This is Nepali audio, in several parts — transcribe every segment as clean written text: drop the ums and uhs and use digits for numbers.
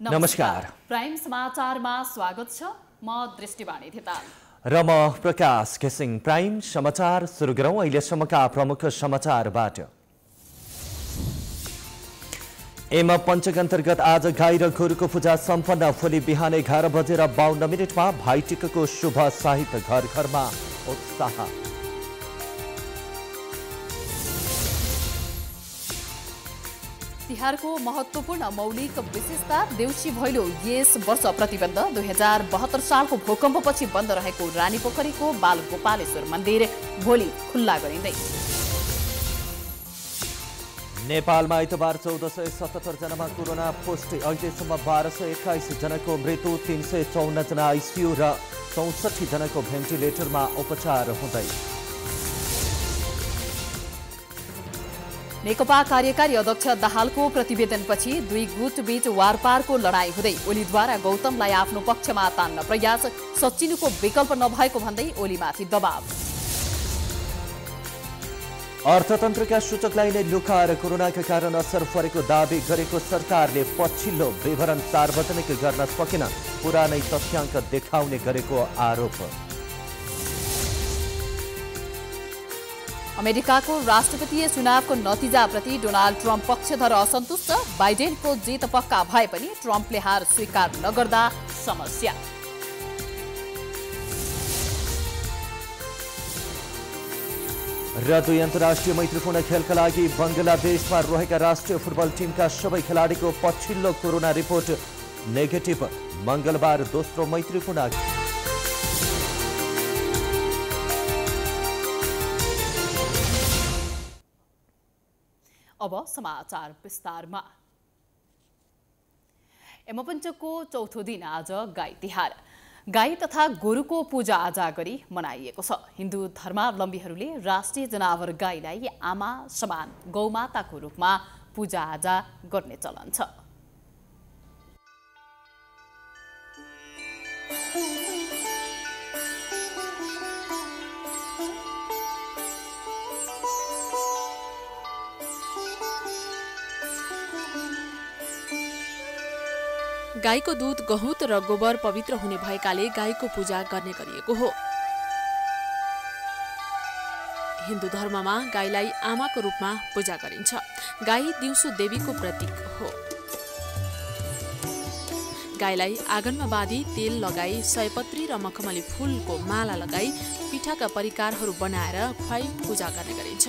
नमस्कार। प्राइम समाचारमा स्वागत छ। म दृष्टिवाणी धिताल र म प्रकाश घिसिङ। प्राइम समाचार सुरु गरौँ अहिलेसम्मका प्रमुख समाचारबाट। एम पञ्चक अन्तर्गत आज गाई र गोरुको पूजा सम्पन्न। भोलि बिहान 11 बजेर 52 मिनटमा भाइटिकाको शुभ साहित घर घरमा उत्साह। तिहारको महत्त्वपूर्ण मौलिक विशेषता देउसी भैलो यस वर्ष प्रतिबन्ध। 2072 सालको भूकम्पपछि बन्द रहेको रानीपोखरीको बालगोपालेश्वर मन्दिर भोलि खुल्ला गरिँदै। नेपालमा आइतबार 1477 जनामा कोरोना पुष्टि। अहिलेसम्म 1221 जनाको मृत्यु, 354 जना आइसियु र 64 जनाको भेन्टिलेटरमा उपचार हुँदै। नेकपा कार्यकारी अध्यक्ष दाहालको प्रतिवेदनपछि दुई गुटबीच वारपारको लडाईँ हुँदै। ओलीद्वारा गौतमलाई आफ्नो पक्षमा तान्न प्रयास, सचिनको विकल्प नभएको भन्दै ओलीमाथि दबाव। अर्थतन्त्रका सूचकलाई नै लुकाएर कोरोनाका कारण असर परेको दावी गरेको सरकारले पछिल्लो विवरण सार्वजनिक गर्न सकेन। पुरानै तथ्याङ्क देखाउने गरेको आरोप। अमेरिकाको राष्ट्रपतीय चुनावको नतिजाप्रति डोनाल्ड ट्रम्प पक्षधर असन्तुष्ट। बाइडेनको जित पक्का भए पनि ट्रम्पले हार स्वीकार नगर्दा समस्या। र दुई अन्तर्राष्ट्रिय मैत्रीपूर्ण खेलका लागि बङ्गलादेशमा रहेका राष्ट्रिय फुटबल टिमका सबै खेलाडीको पछिल्लो कोरोना रिपोर्ट नेगेटिभ। मङ्गलबार दोस्रो मैत्रीपूर्ण। अब समाचार विस्तारमा। यमपञ्चकको चौथो दिन आज गाई तिहार। गाई तथा गोरुको पूजा आजा गरी मनाइएको छ। हिन्दू धर्मावलम्बीहरूले राष्ट्रिय जनावर गाईलाई आमा समान गौमाताको रूपमा पूजा आजा गर्ने चलन छ। गाईको दूध, गहुँत र गोबर पवित्र हुने भएकाले गाईको पूजा गर्ने गरिएको हो। हिन्दू धर्ममा गाईलाई आमाको रूपमा पूजा गरिन्छ। गाई दिउँसो देवीको प्रतीक हो। गाईलाई आँगनमा बाँधी तेल लगाई सयपत्री र मखमली फूलको माला लगाई पिठाका परिकारहरू बनाएर खुवाई पूजा गर्ने गरिन्छ।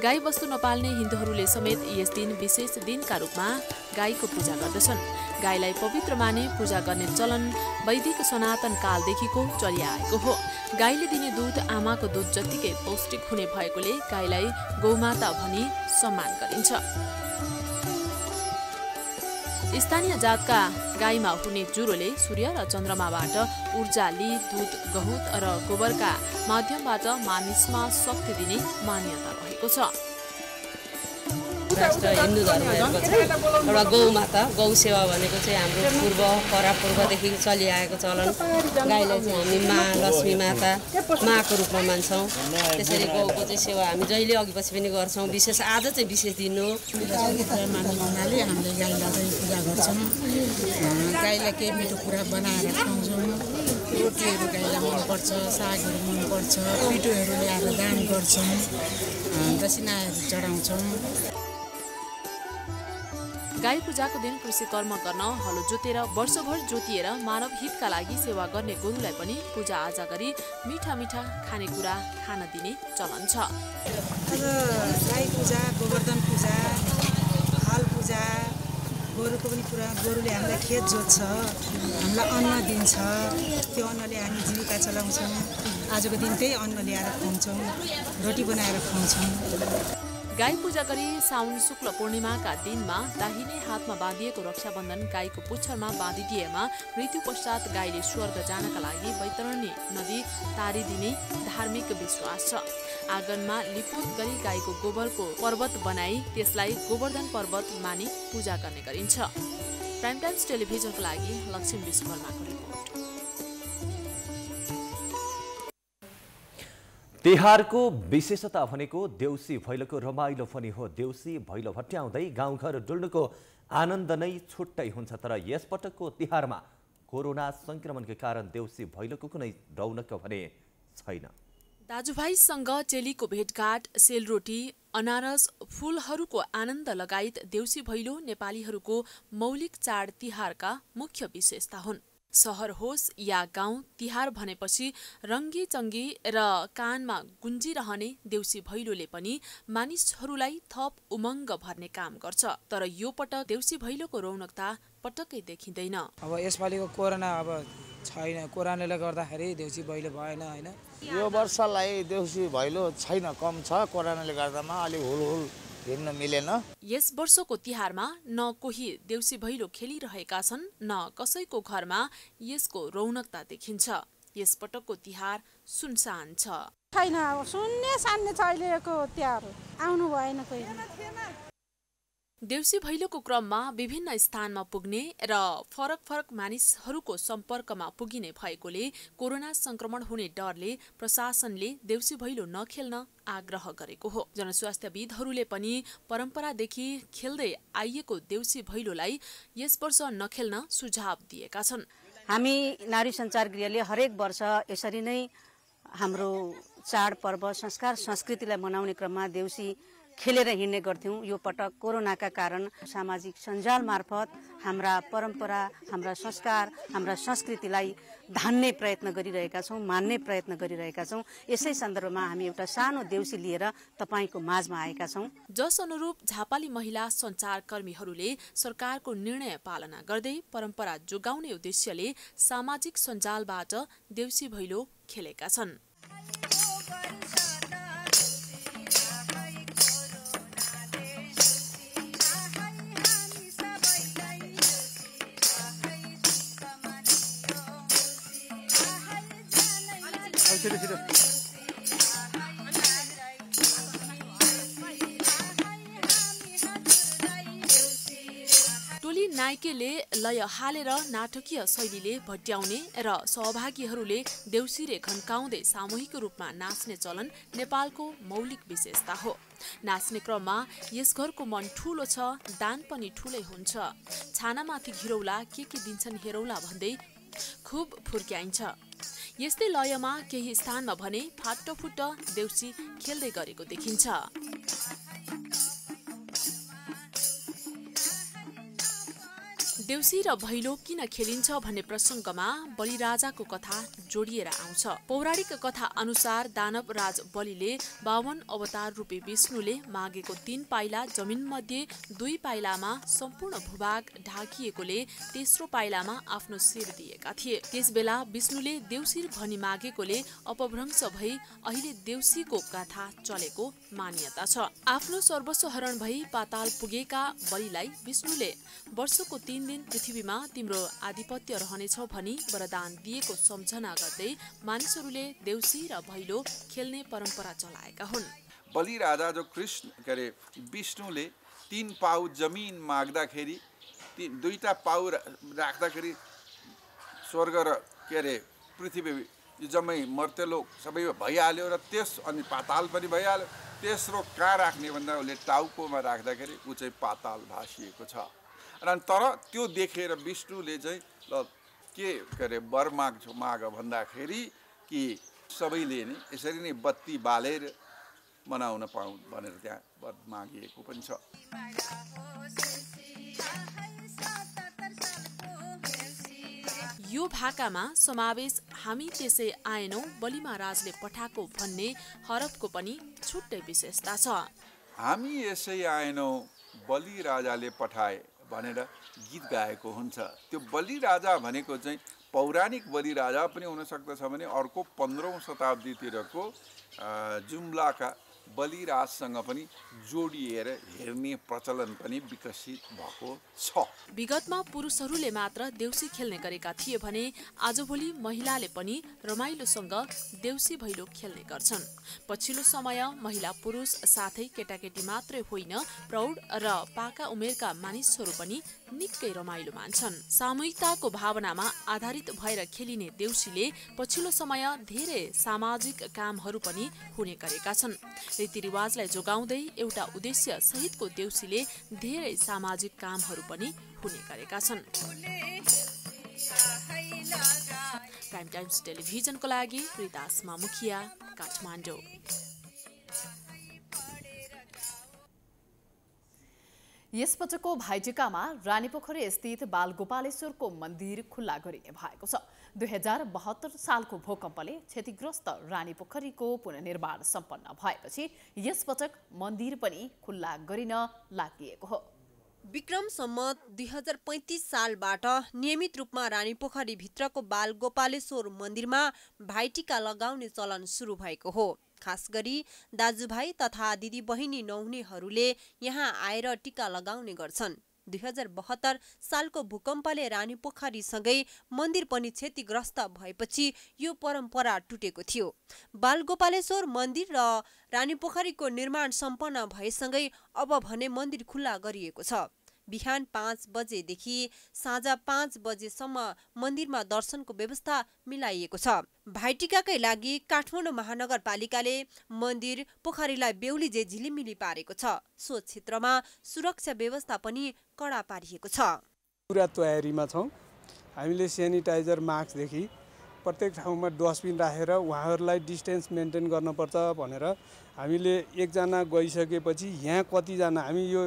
गाई वस्तु नपाल्ने हिन्दूहरूले समेत यस दिन विशेष दिनका रूपमा गाईको पूजा गर्दछन्। गाईलाई पवित्र माने पूजा गर्ने चलन वैदिक सनातन कालदेखिको चलिआएको हो। गाईले दिने दूध आमाको दूध जत्तिकै पौष्टिक हुने भएकोले गाईलाई गौमाता भनी सम्मान गरिन्छ। स्थानीय जातका गाईमा हुने ज्वरोले सूर्य र चन्द्रमाबाट ऊर्जा लिई दूध, गहुँत र गोबरका माध्यमबाट मानिसमा शक्ति दिने मान्यता रहेको छ। राष्ट्र हिन्दू धर्महरूको चाहिँ एउटा गौमाता, गौ सेवा भनेको चाहिँ हाम्रो परापूर्वदेखि चलिआएको चलन। गाईलाई चाहिँ हामी माँ, लक्ष्मी माता, माँको रूपमा मान्छौँ। त्यसरी गौको चाहिँ सेवा हामी जहिले अघि पछि पनि गर्छौँ। विशेष आज चाहिँ विशेष दिन हो। मान्ने हुनाले हामीले गाईलाई चाहिँ पूजा गर्छौँ। गाईलाई केही मिठो कुरा बनाएर खुवाउँछौँ। रोटीहरू गाईलाई मनपर्छ, सागहरू मनपर्छ, पिठोहरू ल्याएर दान गर्छौँ, दक्षिणाहरू चढाउँछौँ। गाई पूजाको दिन कृषि कर्म गर्न हलो जोतेर वर्षभर जोतिएर मानव हितका लागि सेवा गर्ने गोरुलाई पनि पूजा आजा गरी मिठा मिठा खानेकुरा खान दिने चलन छ। गाई पूजा, गोवर्धन पूजा, हल पूजा, गोरुको पनि पुरा। गोरुले हामीलाई खेत जोत्छ, हामीलाई अन्न दिन्छ। त्यो अन्नले हामी जीविका चलाउँछौँ। आजको दिन त्यही अन्न ल्याएर खुवाउँछौँ, रोटी बनाएर खुवाउँछौँ। गाई पूजा गरी साउन शुक्ल पूर्णिमाका दिनमा दाहिने हातमा बाँधिएको रक्षाबन्धन गाईको पुच्छरमा बाँधिदिएमा मृत्यु पश्चात गाईले स्वर्ग जानका लागि वैतरणी नदी तारिदिने धार्मिक विश्वास छ। आँगनमा लिपोत गरी गाईको गोबरको पर्वत बनाई त्यसलाई गोवर्धन पर्वत मानी पूजा गर्ने गरिन्छ। प्राइम टाइम्स टेलिभिजनको लागि लक्ष्मी विश्वकर्माको रिपोर्ट। तिहारको विशेषता भनेको देउसी भैलोको रमाइलो पनि हो। देउसी भैलो भट्याउँदै गाउँघर डुल्नुको आनन्द नै छुट्टै हुन्छ। तर यसपटकको तिहारमा कोरोना संक्रमणका कारण देउसी भैलोको कुनै रौनक भने छैन। दाजुभाइसँग चेलीको भेटघाट, सेलरोटी, अनारस, फूलहरूको आनन्द लगायत देउसी भैलो नेपालीहरूको मौलिक चाड तिहारका मुख्य विशेषता हुन्। सहर होस् या गाउँ, तिहार भनेपछि रङ्गी चङ्गी र कानमा गुन्जिरहने देउसी भैलोले पनि मानिसहरूलाई थप उमङ्ग भर्ने काम गर्छ। तर यो पटक देउसी भैलोको रौनकता पटक्कै देखिँदैन। अब यसपालिको कोरोना छैन, कोरोनाले गर्दाखेरि देउसी भैलो भएन हैन। यो वर्षलाई देउसी भैलो छैन, कम छ। कोरोनाले गर्दामा अलि हुलहुल हिँड्न मिलेन। यस वर्षको तिहारमा न कोही देउसी भैलो खेलिरहेका छन्, न कसैको घरमा यसको रौनकता देखिन्छ। यस पटकको तिहार सुनसान छ। छैन, अब शून्य सान्ने छ अहिलेको तिहार। आउनु भएन कोही। देउसी भैलोको क्रममा विभिन्न स्थानमा पुग्ने र फरक फरक मानिसहरूको सम्पर्कमा पुगिने भएकोले कोरोना संक्रमण हुने डरले प्रशासनले देउसी भैलो नखेल्न आग्रह गरेको हो। जनस्वास्थ्यविदहरूले पनि परम्परादेखि खेल्दै आइएको देउसी भैलोलाई यस वर्ष नखेल्न सुझाव दिएका छन्। हामी नारी सञ्चार गृहले हरेक वर्ष यसरी नै हाम्रो चाडपर्व, संस्कार, संस्कृतिलाई मनाउने क्रममा देउसी खेलेर हिँड्ने गर्थ्यौँ। यो पटक कोरोनाका कारण सामाजिक सञ्जाल मार्फत हाम्रा परम्परा, हाम्रा संस्कार, हाम्रा संस्कृतिलाई धान्ने प्रयत्न गरिरहेका छौँ, मान्ने प्रयत्न गरिरहेका छौँ। यसै सन्दर्भमा हामी एउटा सानो देउसी लिएर तपाईँको माझमा आएका छौँ। जस अनुरूप झापाली महिला सञ्चारकर्मीहरूले सरकारको निर्णय पालना गर्दै परम्परा जोगाउने उद्देश्यले सामाजिक सञ्जालबाट देउसी भैलो खेलेका छन्। टोली नाइकेले लय हालेर नाटकीय शैलीले भट्याउने र सहभागीहरूले देउसिरे घन्काउँदै सामूहिक रूपमा नाच्ने चलन नेपालको मौलिक विशेषता हो। नाच्ने क्रममा यस घरको मन ठूलो छ, दान पनि ठूलै हुन्छ, छानामाथि घिरौला के दिन्छन् हेरौला भन्दै खुब फुर्क्याइन्छ। यस्तै लयमा केही स्थानमा भने फाटफुट देउसी खेल्दै गरेको देखिन्छ। देउसी र भैलो किन खेलिन्छ भन्ने प्रसङ्गमा बलिराजाको कथा जोडिएर आउँछ। पौराणिक कथा अनुसार दानव राज बलिले 52 अवतार रूपी विष्णुले मागेको 3 पाइला जमिन मध्ये 2 पाइलामा सम्पूर्ण भूभाग ढाकिएकोले तेस्रो पाइलामा आफ्नो शिर दिएका थिए। त्यसबेला विष्णुले देउसिर भनी मागेकोले अपभ्रंश भई अहिले देउसीको गाथा चलेको मान्यता छ। आफ्नो सर्वस्व हरण भई पाताल पुगेका बलिलाई विष्णुले वर्षको 3 दिन पृथ्वीमा तिम्रो आधिपत्य रहनेछ भनी वरदान दिएको सम्झना गर्दै मानिसहरूले देउसी र भैलो खेल्ने परम्परा चलाएका हुन्। बलि राजा जो कृष्ण करे विष्णुले 3 पाउ जमिन माग्दाखेरि 2टा पाउ राख्दाखेरि स्वर्ग र पृथ्वी जम्मै मर्त्यलोक सबै भइहाल्यो र त्यस अनि पाताल पनि भइहाल्यो। तेस्रो कहाँ राख्ने भन्दा उसले टाउकोमा राख्दाखेरि ऊ चाहिँ पाताल भासिएको छ। तर त्यो देखेर विष्णुले चाहिँ ल के अरे वर माग भन्दाखेरि कि सबैले नै यसरी नै बत्ती बालेर मनाउन पाउँ भनेर त्यहाँ वर मागिएको पनि छ। यो भाकामा समावेश हामी त्यसै आएनौं बलिमा राजले पठाएको भन्ने हरफको पनि छुट्टै विशेषता छ। हामी यसै आएनौं बलि राजाले पठाए भनेर गीत गाएको हुन्छ। त्यो बलि राजा भनेको चाहिँ पौराणिक बलि राजा पनि हुन सक्दछ भने अर्को 15औं शताब्दीतिरको जुम्लाका बलिराजसँग पनि जोडिएर हेर्ने प्रचलन पनि विकसित भएको छ। विगतमा पुरुषहरूले मात्र देउसी खेल्ने गरेका थिए भने आजभोलि महिलाले पनि रमाइलोसँग देउसी भैलो खेल्ने गर्छन्। पछिल्लो समय महिला पुरुष साथै केटाकेटी मात्रै होइन प्रौढ र पाका उमेरका मानिसहरू पनि निकै रमाइलो मान्छन्। सामूहिकताको भावनामा आधारित भएर खेलिने देउसीले पछिल्लो समय धेरै सामाजिक कामहरू पनि हुने गरेका छन्। रीतिरिवाजलाई जोगाउँदै एउटा उद्देश्य सहितको देउसीले धेरै सामाजिक कामहरू पनि हुने गरेका छन्। प्राइम टाइम्स टेलिभिजनको लागि रितास्मा मुखिया, काठमाडौँ। यसपटकको भाइटिकामा रानीपोखरी स्थित बालगोपालेश्वरको मन्दिर खुल्ला गरिने भएको छ। 2072 सालको भूकम्पले क्षतिग्रस्त रानीपोखरीको पुनर्निर्माण सम्पन्न भएपछि यसपटक मन्दिर पनि खुल्ला गरिन लागिएको हो। विक्रम सम्मत 2035 सालबाट नियमित रूपमा रानीपोखरी भित्रको बालगोपालेश्वर मन्दिरमा भाइटिका लगाउने चलन सुरु भएको हो। खास गरी दाजुभाइ तथा दिदीबहिनी नहुनेहरूले यहाँ आएर टिका लगाउने गर्छन्। 2072 सालको भूकम्पले रानीपोखरीसँगै मन्दिर पनि क्षतिग्रस्त भएपछि यो परम्परा टुटेको थियो। बालगोपालेश्वर मन्दिर र रानीपोखरीको निर्माण सम्पन्न भएसँगै अब भने मन्दिर खुल्ला गरिएको छ। बिहान 5 बजेदेखि साँझ 5 बजेसम्म मन्दिरमा दर्शनको व्यवस्था मिलाइएको छ। भाइटिकाकै लागि काठमाडौँ महानगरपालिकाले मन्दिर पोखरीलाई बेहुलीजे झिलिमिली पारेको छ। सो क्षेत्रमा सुरक्षा व्यवस्था पनि कडा पारिएको छ। पुरा तयारीमा छौँ। हामीले सेनिटाइजर मास्कदेखि प्रत्येक ठाउँमा डस्टबिन राखेर उहाँहरूलाई डिस्टेन्स मेन्टेन गर्नुपर्छ भनेर हामीले एकजना गइसकेपछि यहाँ कतिजना हामी यो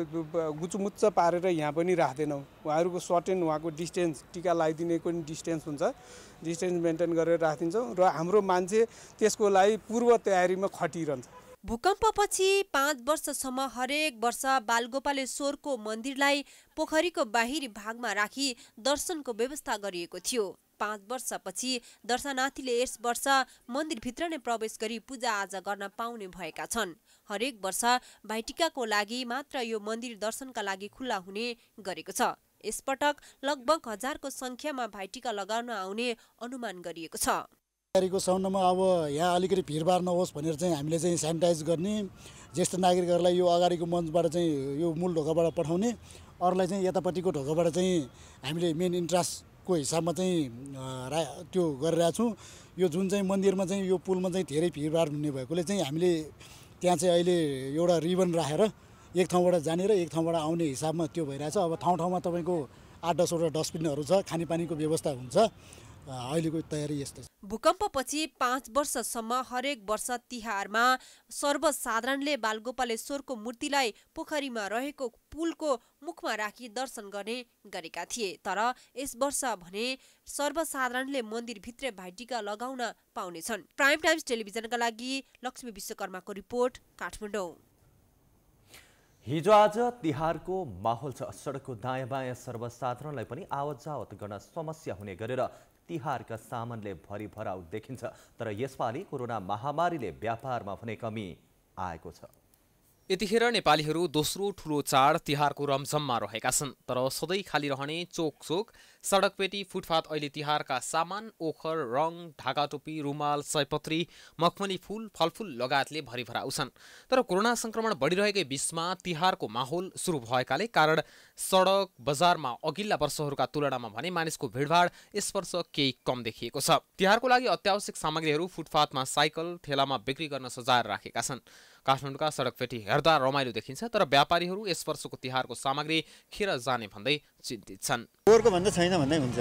गुचुमुच्च पारेर यहाँ पनि राख्दैनौँ। उहाँहरूको सर्टेन उहाँको डिस्टेन्स टिका लगाइदिनेको पनि डिस्टेन्स हुन्छ, डिस्टेन्स मेन्टेन गरेर राखिदिन्छौँ र हाम्रो मान्छे त्यसको लागि पूर्व तयारीमा खटिरहन्छ। भूकम्पपछि 5 वर्षसम्म हरेक वर्ष बालगोपालेश्वरको मन्दिरलाई पोखरीको बाहिरी भागमा राखी दर्शनको व्यवस्था गरिएको थियो। 5 वर्षपछि दर्शनार्थीले यस वर्ष मन्दिरभित्र नै प्रवेश गरी पूजाआजा गर्न पाउने भएका छन्। हरेक वर्ष भाइटिकाको लागि मात्र यो मन्दिर दर्शनका लागि खुल्ला हुने गरेको छ। यसपटक लगभग 1000 को संख्यामा भाइटिका लगाउन आउने अनुमान गरिएको छ। को साउन्डमा अब यहाँ अलिकति भिडभाड नहोस् भनेर चाहिँ हामीले चाहिँ सेनिटाइज गर्ने, ज्येष्ठ नागरिकहरूलाई यो अगाडिको मञ्चबाट चाहिँ यो मूल ढोकाबाट पठाउने, अरूलाई चाहिँ यतापट्टिको ढोकाबाट चाहिँ हामीले मेन इन्ट्रान्सको हिसाबमा चाहिँ त्यो गरिरहेको छौँ। यो जुन चाहिँ मन्दिरमा चाहिँ यो पुलमा चाहिँ धेरै भिडभाड हुने भएकोले चाहिँ हामीले त्यहाँ चाहिँ अहिले एउटा रिबन राखेर एक ठाउँबाट जाने र एक ठाउँबाट आउने हिसाबमा त्यो भइरहेछ। अब ठाउँ ठाउँमा तपाईँको 8-10 वटा डस्टबिनहरू छ, खानेपानीको व्यवस्था हुन्छ। अहिलेको तयारी यस्तो छ। भूकम्पपछि 5 वर्षसम्म हरेक वर्ष तिहारमा सर्वसाधारणले बालगोपालेश्वरको मूर्तिलाई पोखरीमा रहेको पुलको मुखमा राखी दर्शन गर्ने गरेका थिए। तर यस वर्ष भने सर्वसाधारणले मन्दिरभित्र भाइटिका लगाउन पाउनेछन्। प्राइम टाइम्स टेलिभिजनका लागि लक्ष्मी विश्वकर्माको रिपोर्ट, काठमाडौँ। हिजो आज तिहारको माहौल छ। सडकको दायाँ बायाँ सर्वसाधारणलाई पनि आवत जावत गर्न समस्या हुने गरेर तिहारका सामानले भरिभराउ देखिन्छ। तर यसपालि कोरोना महामारीले व्यापारमा भने कमी आएको छ। यतिखेर नेपालीहरू दोस्रो ठुलो चाड तिहारको रमझममा रहेका छन्। तर सधैँ खाली रहने चोक सडकपेटी फुटपाथ अहिले तिहारका सामान ओखर, रङ, ढाकाटोपी, रुमाल, सयपत्री, मखमली फूल, फलफूल लगायतले भरिभराउ छन्। तर कोरोना संक्रमण बढिरहेकै बीचमा तिहारको माहौल सुरु भएकाले कारण सडक बजारमा अघिल्ला वर्षहरूका तुलनामा भने मानिसको भिडभाड यस वर्ष केही कम देखिएको छ। तिहारको लागि अत्यावश्यक सामग्रीहरू फुटपाथमा साइकल, ठेलामा बिक्री गर्न सजाएर राखेका छन्। काठमाडौँका सडकपेटी हेर्दा रमाइलो देखिन्छ, तर व्यापारीहरू यस वर्षको तिहारको सामग्री खेर जाने भन्दै चिन्तित छन्। पोहोरको भन्दा छैन भन्दै हुन्छ।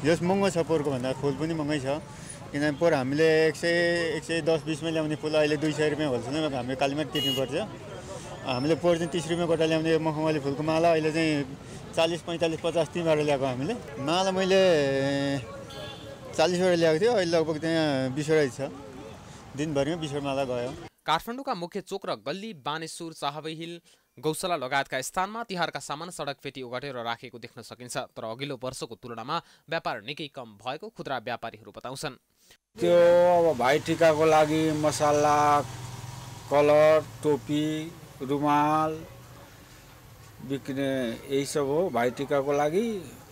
यस महँगो छ, पोहोरको भन्दा फुल पनि महँगै छ। किनभने पोहोर हामीले 110-120 मा ल्याउने फुल अहिले 200 रुपियाँ होलसेलमा हामीले कालीमा तिर्नुपर्छ। हामीले पोहोर चाहिँ 30 रुपियाँ गोटा ल्याउने मखमली फुलको माला अहिले चाहिँ 40, 45, 50 तीबाट ल्याएको हामीले। माला मैले 40 वटा ल्याएको थिएँ, अहिले लगभग त्यहाँ 20 वटा छ। दिनभरिमा 20 वटा माला गयो। काठमाडौँका मुख्य चोक र गल्ली, बानेश्वर, चाहबे हिल, गौशाला लगायतका स्थानमा तिहारका सामान सडकपेटी ओगटेर राखेको देख्न सकिन्छ। तर अघिल्लो वर्षको तुलनामा व्यापार निकै कम भएको खुद्रा व्यापारीहरू बताउँछन्। त्यो अब भाइटिकाको लागि मसला, कलर, टोपी, रुमाल बिक्ने यही सब हो। भाइटिकाको लागि,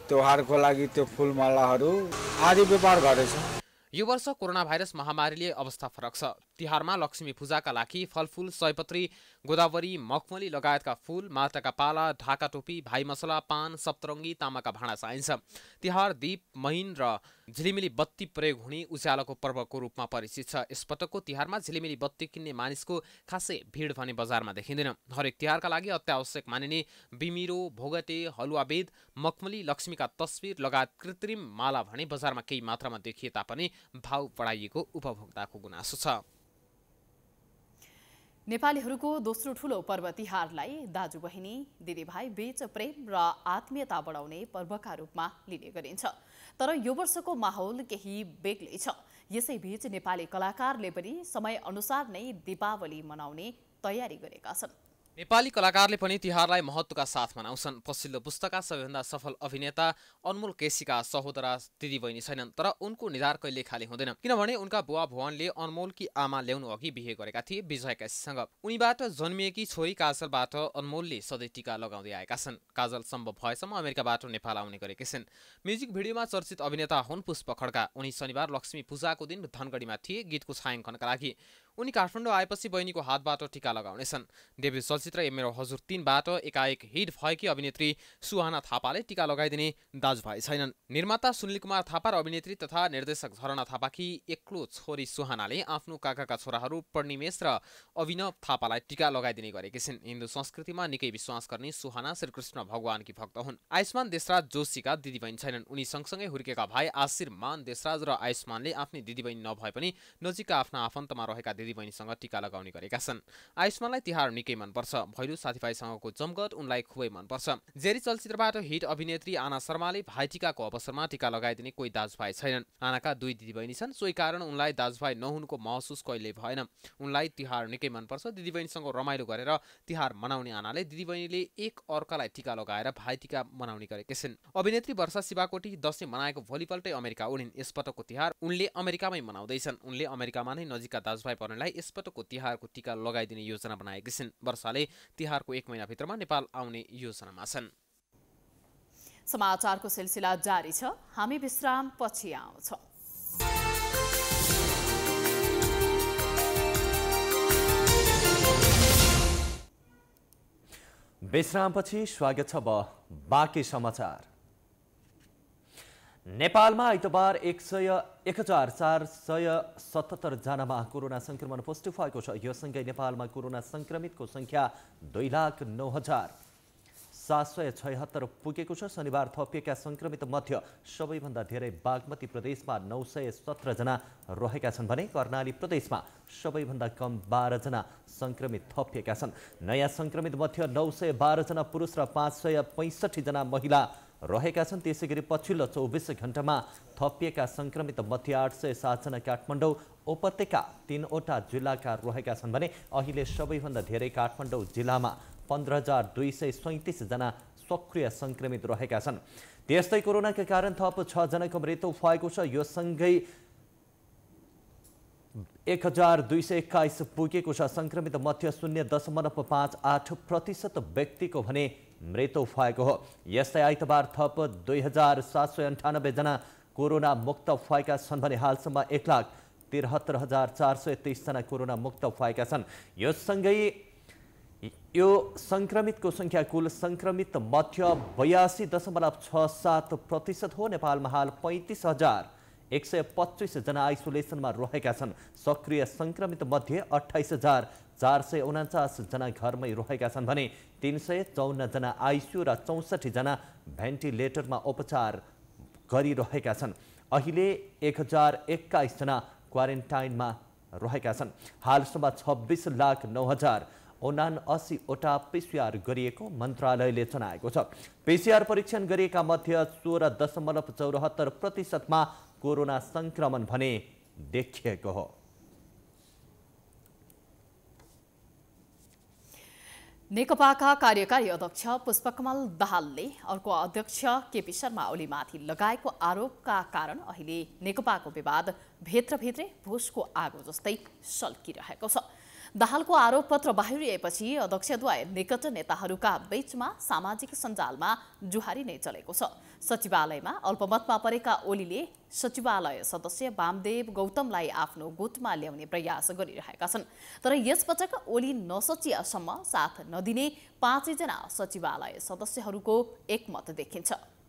त्योहारको लागि त्यो फुलमालाहरू आदि व्यापार गरेछ। यो वर्ष कोरोना भाइरस महामारीले अवस्था फरक छ। तिहारमा लक्ष्मी पूजाका लागि फलफूल, सयपत्री, गोदावरी, मखमली लगायतका फूल, माताका पाला, ढाका टोपी, भाइ मसला, पान, सप्तरङ्गी, तामाका भाँडा चाहिन्छ। तिहार दीप, महिन र झिलिमिली बत्ती प्रयोग हुने उज्यालोको पर्वको रूपमा परिचित छ। यसपटकको तिहारमा झिलिमिली बत्ती किन्ने मानिसको खासै भिड भने बजारमा देखिँदैन। हरेक तिहारका लागि अत्यावश्यक मानिने बिमिरो, भोगटे, हलुवाबेद, मखमली, लक्ष्मीका तस्बिर लगायत कृत्रिम माला भने बजारमा केही मात्रामा देखिए तापनि भाव बढाइएको उपभोक्ताको गुनासो छ। नेपालीहरूको दोस्रो ठूलो पर्व तिहारलाई दाजुबहिनी, दिदीभाइ बीच प्रेम र आत्मीयता बढाउने पर्वका रूपमा लिने गरिन्छ। तर यो वर्षको माहौल केही बेग्लै छ। यसैबीच नेपाली कलाकारले पनि समय अनुसार नै दीपावली मनाउने तयारी गरेका छन्। नेपाली कलाकारले पनि तिहारलाई महत्त्वका साथ मनाउँछन्। पछिल्लो पुस्ताका सबैभन्दा सफल अभिनेता अनमोल केसीका सहोदरा दिदीबहिनी छैनन्, तर उनको निधार कहिले खाली हुँदैन, किनभने उनका बुवा भुवनले अनमोलकी आमा ल्याउनु अघि बिहे गरेका थिए विजय केसीसँग। उनीबाट जन्मिएकी छोरी काजलबाट अनमोलले सधैँ टीका लगाउँदै आएका छन्। काजल सम्भव भएसम्म अमेरिकाबाट नेपाल आउने गरेकी छिन्। म्युजिक भिडियोमा चर्चित अभिनेता हुन् पुष्प खड्का। उनी शनिबार लक्ष्मी पूजाको दिन धनगढीमा थिए गीतको छायाङ्कनका लागि। उनी काठमाडौँ आएपछि बहिनीको हातबाट टीका लगाउनेछन्। डेब्यू चलचित्र ए मेरो हजुर 3 बाट एकाएक हिट भएकी अभिनेत्री सुहाना थापाले टीका लगाइदिने दाजुभाइ छैनन्। निर्माता सुनिल कुमार थापा र अभिनेत्री तथा निर्देशक झरना थापाकी एक्लो छोरी सुहानाले आफ्नो काकाका छोराहरू पर्णिमेश र अभिनव थापालाई टीका लगाइदिने गरेकी छिन्। हिन्दू संस्कृतिमा निकै विश्वास गर्ने सुहाना श्रीकृष्ण भगवानकी भक्त हुन्। आयुष्मान देशराज जोशीका दिदीबहिनी छैनन्। उनी सँगसँगै हुर्केका भाइ आशीर्मान देशराज र आयुष्मानले आफ्नै दिदीबहिनी नभए पनि नजिकका आफ्ना आफन्तमा रहेका दिदीबहिनीसँग टीका लगाउने गरेका छन्। आयुष्मानलाई तिहार निकै मनपर्छ। भैरु साथीभाइसँगको जमघट उनलाई खुबै मनपर्छ। जेरी चलचित्रबाट हिट अभिनेत्री आना शर्माले भाइटिकाको अवसरमा टीका लगाइदिने कोही दाजुभाइ छैनन्। आनाका 2 दिदीबहिनी छन्, सोही कारण उनलाई दाजुभाइ नहुनुको महसुस कहिल्यै भएन। उनलाई तिहार निकै मनपर्छ। दिदीबहिनीसँग रमाइलो गरेर तिहार मनाउने आनाले दिदीबहिनीले एक अर्कालाई टीका लगाएर भाइटिका मनाउने गरेकी छिन्। अभिनेत्री वर्षा शिवाकोटी दशैं मनाएको भोलिपल्टै अमेरिका उडिन्। यसपटकको तिहार उनले अमेरिकामै मनाउँदैछन्। उनले अमेरिकामा नै नजिकका दाजुभाइ पर्नेलाई यसपटकको तिहारको टीका लगाइदिने योजना बनाएकी छिन्। वर्षाले तिहारको 1 महिनाभित्रमा नेपाल आउने योजनामा छन्। समाचारको सिलसिला जारी छ। हामी विश्राम पछि आउँछौं। विश्रामपछि स्वागत छ बाँकी समाचार। नेपालमा आइतबार 1477 जनामा कोरोना संक्रमण पुष्टि भएको छ। यो सँगै नेपालमा कोरोना संक्रमितको संख्या 2,09,776 पुगेको छ। शनिबार थपिएका संक्रमित मध्ये सबैभन्दा धेरै बागमती प्रदेशमा 917 जना रहेका छन् भने कर्णाली प्रदेशमा सबैभन्दा कम 12 जना संक्रमित थपिएका छन्। नयाँ संक्रमित मध्ये 912 जना पुरुष र 565 जना महिला रहेका छन्। त्यसैगरी पछिल्लो 24 घण्टामा थपिएका संक्रमित मध्ये 807 जना काठमाडौँ उपत्यका 3वटा जिल्लाका रहेका छन् भने अहिले सबैभन्दा धेरै काठमाडौँ जिल्लामा 15,237 जना सक्रिय संक्रमित रहेका छन्। त्यस्तै कोरोनाका कारण थप 6 जनाको मृत्यु भएको छ। यो सँगै 1221 पुगेको छ। संक्रमित मध्ये 0.58% व्यक्तिको भने मृत्यु भएको हो। यस्तै आइतबार थप 2,798 जना कोरोना मुक्त भएका छन् भने हालसम्म 1,73,423 जना कोरोना मुक्त भएका छन्। यो सँगै यो संक्रमितको संख्या कुल संक्रमित मध्ये 82.67% हो। नेपालमा हाल 35,125 जना आइसोलेसनमा रहेका छन्। सक्रिय संक्रमित मध्ये 28,449 जना घरमै रहेका छन् भने 354 जना आइसियु र 64 जना भेन्टिलेटरमा उपचार गरिरहेका छन्। अहिले 1021 जना क्वारेन्टाइनमा रहेका छन्। हालसम्म 26,09,079वटा पिसिआर गरिएको मन्त्रालयले जनाएको छ। पिसिआर परीक्षण गरिएका मध्ये 16.74% कोरोना संक्रमण भने देखिएको हो। नेकपाका कार्यकारी अध्यक्ष पुष्पकमल दाहालले अर्को अध्यक्ष केपी शर्मा ओलीमाथि लगाएको आरोपका कारण अहिले नेकपाको विवाद भित्रभित्रै भुसको आगो जस्तै सल्किरहेको छ। दाहालको आरोपपत्र बाहिरिएपछि अध्यक्षद्वय निकट नेताहरूका बीचमा सामाजिक सञ्जालमा जुहारी नै चलेको छ। सचिवालयमा अल्पमतमा परेका ओलीले सचिवालय सदस्य वामदेव गौतमलाई आफ्नो गुटमा ल्याउने प्रयास गरिरहेका छन्। तर यसपटक ओली नसचिएसम्म साथ नदिने 5 जना सचिवालय सदस्यहरूको एकमत देखिन्छ।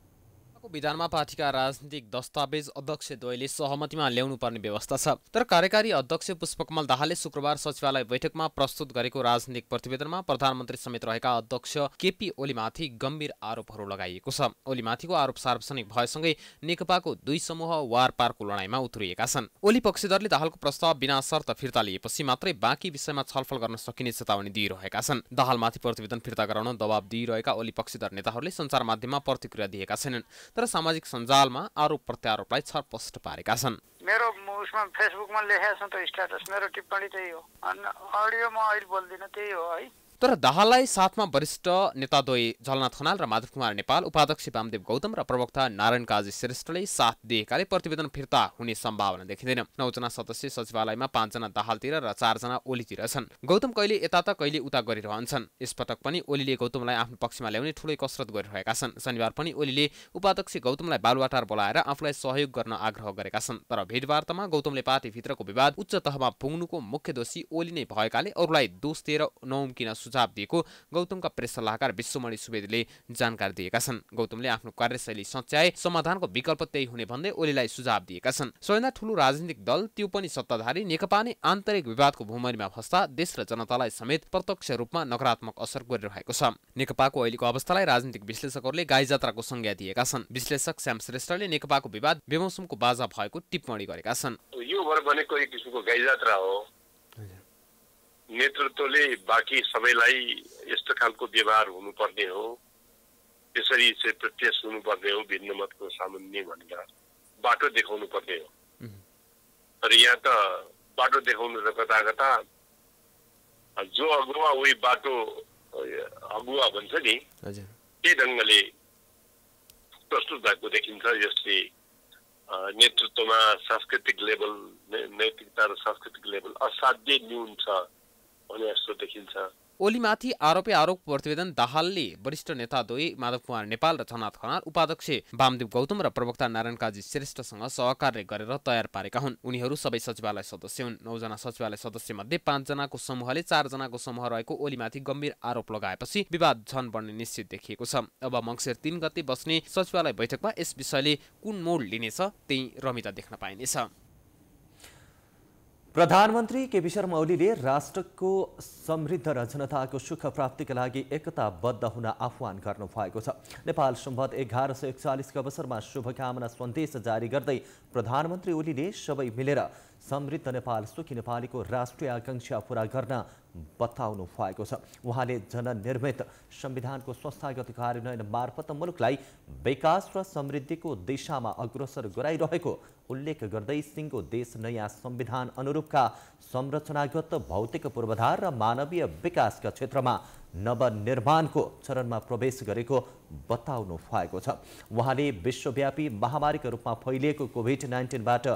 विधानमा पार्टीका राजनीतिक दस्तावेज अध्यक्षद्वयले सहमतिमा ल्याउनुपर्ने व्यवस्था छ। तर कार्यकारी अध्यक्ष पुष्पकमल दाहालले शुक्रबार सचिवालय बैठकमा प्रस्तुत गरेको राजनीतिक प्रतिवेदनमा प्रधानमन्त्री समेत रहेका अध्यक्ष केपी ओलीमाथि गम्भीर आरोपहरू लगाइएको छ। ओलीमाथिको आरोप सार्वजनिक भएसँगै नेकपाको 2 समूह वारपारको लडाईँमा उत्रिएका छन्। ओली पक्षधरले दाहालको प्रस्ताव बिना शर्त फिर्ता लिएपछि मात्रै बाँकी विषयमा छलफल गर्न सकिने चेतावनी दिइरहेका छन्। दाहालमाथि प्रतिवेदन फिर्ता गराउन दबाब दिइरहेका ओली पक्षधर नेताहरूले सञ्चार माध्यममा प्रतिक्रिया दिएका छैनन्। तर सामाजिक सञ्जालमा आरोप प्रत्यारोपलाई छरपस्ट पारेका छन्। मेरो उसमा फेसबुकमा लेखेको छ त स्ट्याटस, मेरो टिप्पणी त्यही हो। अडियोमा अहिले बोल्दिनँ, त्यही हो है। तर दाहाललाई साथमा वरिष्ठ नेताद्वय झलनाथ खनाल र माधव कुमार नेपाल, उपाध्यक्ष वामदेव गौतम र प्रवक्ता नारायण काजी श्रेष्ठले साथ दिएकाले प्रतिवेदन फिर्ता हुने सम्भावना देखिँदैन। 9 जना सदस्य सचिवालयमा 5 जना दाहालतिर र 4 जना ओलीतिर छन्। गौतम कहिले यता त कहिले उता गरिरहन्छन्। यसपटक पनि ओलीले गौतमलाई आफ्नो पक्षमा ल्याउने ठूलै कसरत गरिरहेका छन्। शनिबार पनि ओलीले उपाध्यक्ष गौतमलाई बालुवाटार बोलाएर आफूलाई सहयोग गर्न आग्रह गरेका छन्। तर भेटवार्तामा गौतमले पार्टीभित्रको विवाद उच्च तहमा पुग्नुको मुख्य दोषी ओली नै भएकाले अरूलाई दोष दिएर नउम्किन सुझाव दिएको गौतमका प्रेस सल्लाहकार विश्वमणि सुवेदीले जानकारी दिएका छन्। गौतमले आफ्नो कार्यशैली सच्याए समाधानको विकल्प त्यही हुने भन्दै ओलीलाई सुझाव दिएका छन्। सबैभन्दा ठूलो राजनीतिक दल, त्यो पनि सत्ताधारी नेकपा नै आन्तरिक विवादको भूमरीमा फस्दा देश र जनतालाई समेत प्रत्यक्ष रूपमा नकारात्मक असर गरिरहेको छ। नेकपाको अहिलेको अवस्थालाई राजनीतिक विश्लेषकहरूले गाई जात्राको संज्ञा दिएका छन्। विश्लेषक श्याम श्रेष्ठले नेकपाको विवाद बेमौसमको बाजा भएको टिप्पणी गरेका छन्। यो भनेको एक किसिमको गाई जात्रा हो। नेतृत्वले बाँकी सबैलाई यस्तो खालको व्यवहार हुनुपर्ने हो, त्यसरी चाहिँ प्रत्यक्ष हुनुपर्ने हो, भिन्न मतको सामान्य भनेर बाटो देखाउनु पर्ने हो। तर यहाँ त बाटो देखाउनु र कता कता जो अगुवा उही बाटो अगुवा भन्छ नि, त्यही ढङ्गले प्रस्तुत भएको देखिन्छ। यसले नेतृत्वमा सांस्कृतिक लेभल, नैतिकता र सांस्कृतिक लेभल असाध्यै न्यून छ भने जस्तो देखिन्छ। ओलीमाथि आरोप प्रतिवेदन दाहालले वरिष्ठ नेताद्वय माधव कुमार नेपाल र झलनाथ खनाल, उपाध्यक्ष वामदेव गौतम र प्रवक्ता नारायण काजी श्रेष्ठसँग सहकार्य गरेर तयार पारेका हुन्। उनीहरू सबै सचिवालय सदस्य हुन्। 9 जना सचिवालय सदस्य मध्ये 5 जनाको समूहले 4 जनाको समूह रहेको ओलीमाथि गम्भीर आरोप लगाएपछि विवाद झन बढ्ने निश्चित देखिएको छ। अब मङ्सिर 3 गते बस्ने सचिवालय बैठकमा यस विषयले कुन मोड लिनेछ त्यही रमिता देख्न पाइनेछ। प्रधानमन्त्री केपी शर्मा ओलीले राष्ट्रको समृद्ध र जनताको सुख प्राप्तिका लागि एकताबद्ध हुन आह्वान गर्नुभएको छ। नेपाल सम्वत 1141 को अवसरमा शुभकामना सन्देश जारी गर्दै प्रधानमन्त्री ओलीले सबै मिलेर समृद्ध नेपाल सुखी नेपालीको राष्ट्रिय आकांक्षा पूरा गर्न बताउनु भएको छ। उहाँले जननिर्मित संविधानको संस्थागत कार्यान्वयन मार्फत मुलुकलाई विकास र समृद्धिको दिशामा अग्रसर गराइरहेको उल्लेख गर्दै सिङ्गो देश नयाँ संविधान अनुरूपका संरचनागत भौतिक पूर्वाधार र मानवीय विकासका क्षेत्रमा नवनिर्माणको चरणमा प्रवेश गरेको बताउनु भएको छ। उहाँले विश्वव्यापी महामारीका रूपमा फैलिएको कोभिड-19बाट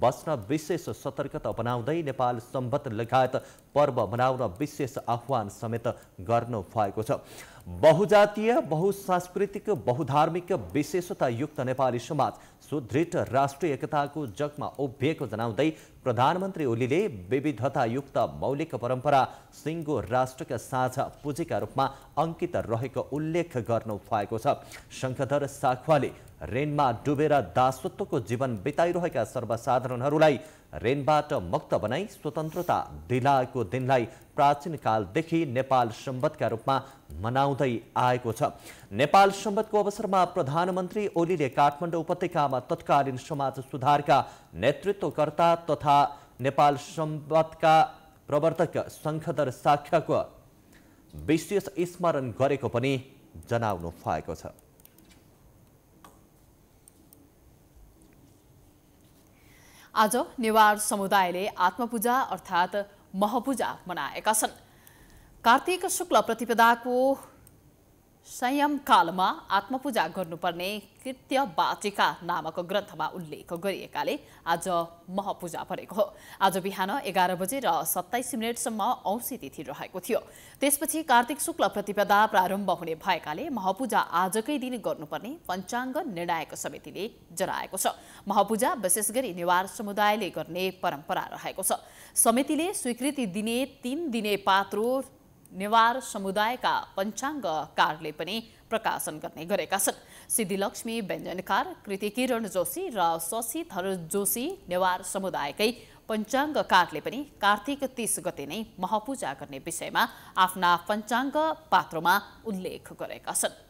बच्न विशेष सतर्कता अपनाउँदै नेपाल सम्वत लगायत पर्व मनाउन विशेष आह्वान समेत गर्नु भएको छ। बहुजातीय, बहुसांस्कृतिक, बहुधार्मिक विशेषतायुक्त नेपाली समाज सुदृढ राष्ट्रिय एकताको जगमा उभिएको जनाउँदै प्रधानमन्त्री ओलीले विविधतायुक्त मौलिक परम्परा सिङ्गो राष्ट्रका साझा पुँजीका रूपमा अंकित रहेको उल्लेख गर्नु भएको छ। शङ्खधर साखवाले ऋणमा डुबेर दासत्वको जीवन बिताइरहेका सर्वसाधारणहरूलाई ऋणबाट मुक्त बनाई स्वतन्त्रता दिलाएको दिनलाई प्राचीन कालदेखि नेपाल सम्वतका रूपमा मनाउँदै आएको छ। नेपाल सम्वतको अवसरमा प्रधानमन्त्री ओलीले काठमाडौँ उपत्यकामा तत्कालीन समाज सुधारका नेतृत्वकर्ता तथा नेपाल सम्वतका प्रवर्तक शङ्खधर साख्याको विशेष स्मरण गरेको पनि जनाउनु भएको छ। आज नेवार समुदायले आत्मपूजा अर्थात् महपूजा मनाएका छन्। कार्तिक शुक्ल प्रतिपदाको संयम कालमा आत्मपूजा गर्नुपर्ने कृत्य वाचिका नामक ग्रन्थमा उल्लेख गरिएकाले आज महपूजा परेको हो। आज बिहान 11 बजे र 27 मिनेटसम्म औँसी तिथि रहेको थियो। त्यसपछि कार्तिक शुक्ल प्रतिपदा प्रारम्भ हुने भएकाले महपूजा आजकै दिन गर्नुपर्ने पञ्चाङ्ग निर्णायक समितिले जनाएको छ। महपूजा विशेष गरी नेवार समुदायले गर्ने परम्परा रहेको छ। समितिले स्वीकृति दिने 3 दिने पात्रो नेवार समुदायका पञ्चाङ्गकारले पनि प्रकाशन गर्ने गरेका छन्। सिद्धिलक्ष्मी व्यञ्जनकार कृति किरण जोशी र शशिधर जोशी नेवार समुदायकै पञ्चाङ्गकारले पनि कार्तिक 30 गते नै महपूजा गर्ने विषयमा आफ्ना पञ्चाङ्ग पात्रमा उल्लेख गरेका छन्।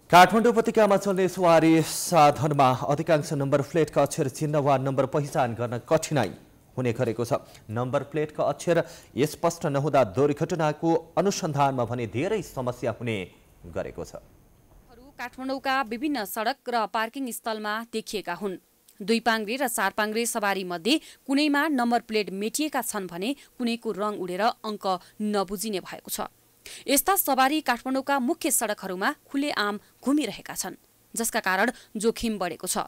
काठमाडौँ उपत्यकामा चल्ने सवारी साधनमा अधिकांश नम्बर प्लेटका अक्षर चिन्ह वा नम्बर पहिचान गर्न कठिनाई हुने गरेको छ। नम्बर प्लेटका अक्षर स्पष्ट नहुँदा दुर्घटनाको अनुसन्धानमा भने धेरै समस्या हुने गरेको छ। काठमाडौँका विभिन्न सडक र पार्किङ स्थलमा देखिएका हुन्। 2 पाङ्ग्रे र 4 पाङ्ग्रे सवारी मध्ये कुनैमा नम्बर प्लेट मेटिएका छन् भने कुनैको रङ उडेर अङ्क नबुझिने भएको छ। यस्ता सवारी काठमाडौँका मुख्य सडकहरूमा खुलेआम घुमिरहेका छन्, जसका कारण जोखिम बढेको छ।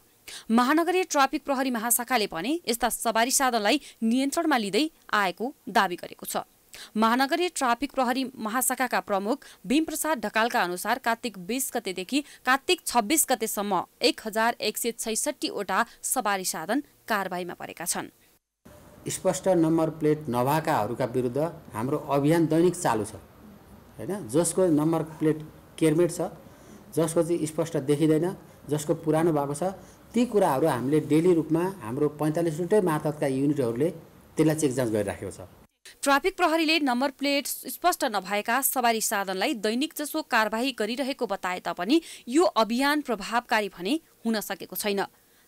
महानगरीय ट्राफिक प्रहरी महाशाखाले पनि यस्ता सवारी साधनलाई नियन्त्रणमा लिँदै आएको दावी गरेको छ। महानगरीय ट्राफिक प्रहरी महाशाखाका प्रमुख भीमप्रसाद ढकालका अनुसार कार्तिक 20 गतेदेखि कार्तिक 26 गतेसम्म 1166 वटा सवारी साधन कारबाहीमा परेका छन्। स्पष्ट नम्बर प्लेट नभएकाहरूका विरुद्ध हाम्रो अभियान दैनिक चालू छ हैन। जसको नम्बर प्लेट केयरमेट छ, जसको चाहिँ स्पष्ट देखिँदैन, जसको पुरानो भएको छ, ती कुराहरू हामीले डेली रूपमा हाम्रो 45 वटै मार्फतका युनिटहरूले त्यसलाई चेक जाँच गरिराखेको छ। ट्राफिक प्रहरीले नम्बर प्लेट स्पष्ट नभएका सवारी साधनलाई दैनिक जसो कारबाही गरिरहेको बताए तापनि यो अभियान प्रभावकारी भने हुन सकेको छैन।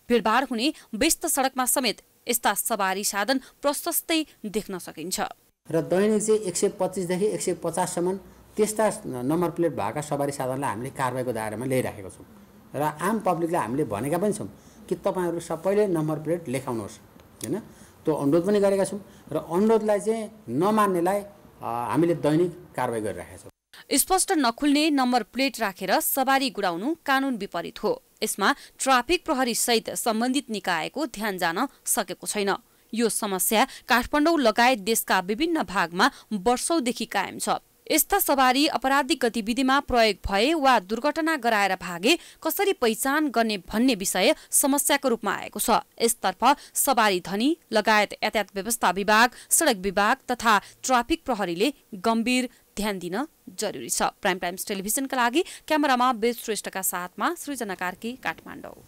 भिडभाड हुने व्यस्त सडकमा समेत यस्ता सवारी साधन प्रशस्तै देख्न सकिन्छ। र दैनिक चाहिँ 125 देखि 150 सम्म त्यस्ता नम्बर प्लेट भएका सवारी साधनलाई हामीले कारबाहीको दायरामा ल्याइराखेको छौँ। र आम पब्लिकलाई हामीले भनेका पनि छौँ कि तपाईँहरू सबैले नम्बर प्लेट लेखाउनुहोस् हैन। त्यो अनुरोध पनि गरेका छौँ र अनुरोधलाई चाहिँ नमान्नेलाई हामीले दैनिक कारबाही गरिराखेका छौँ। स्पष्ट नखुल्ने नम्बर प्लेट राखेर सवारी गुडाउनु कानुन विपरीत हो। यसमा ट्राफिक प्रहरी सहित सम्बन्धित निकायको ध्यान जान सकेको छैन। यो समस्या काठमाडौँ लगायत देशका विभिन्न भागमा वर्षौंदेखि कायम छ। यस्ता सवारी आपराधिक गतिविधिमा प्रयोग भए वा दुर्घटना गराएर भागे कसरी पहिचान गर्ने भन्ने विषय समस्याको रूपमा आएको छ। यसतर्फ सवारी धनी लगायत यातायात व्यवस्था विभाग, सडक विभाग तथा ट्राफिक प्रहरीले गम्भीर ध्यान दिन जरुरी छ। प्राइम टाइम्स टेलिभिजनका लागि क्यामेरामा बेज श्रेष्ठका साथमा सृजना कार्की, काठमाडौँ।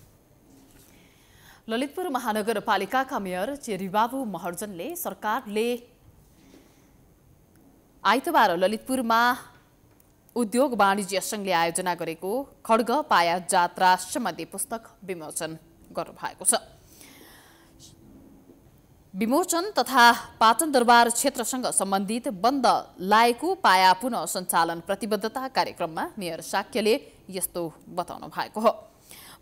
ललितपुर महानगरपालिकाका मेयर चेरीबाबु महर्जनले सरकारले आइतबार ललितपुरमा उद्योग वाणिज्य संघले आयोजना गरेको खड्ग पाया जात्रा सम्बन्धी पुस्तक विमोचन गर्नुभएको छ। विमोचन तथा पाटन दरबार क्षेत्रसँग सम्बन्धित बन्द लागेको पाया पुनः सञ्चालन प्रतिबद्धता कार्यक्रममा मेयर शाक्यले यस्तो बताउनु भएको हो।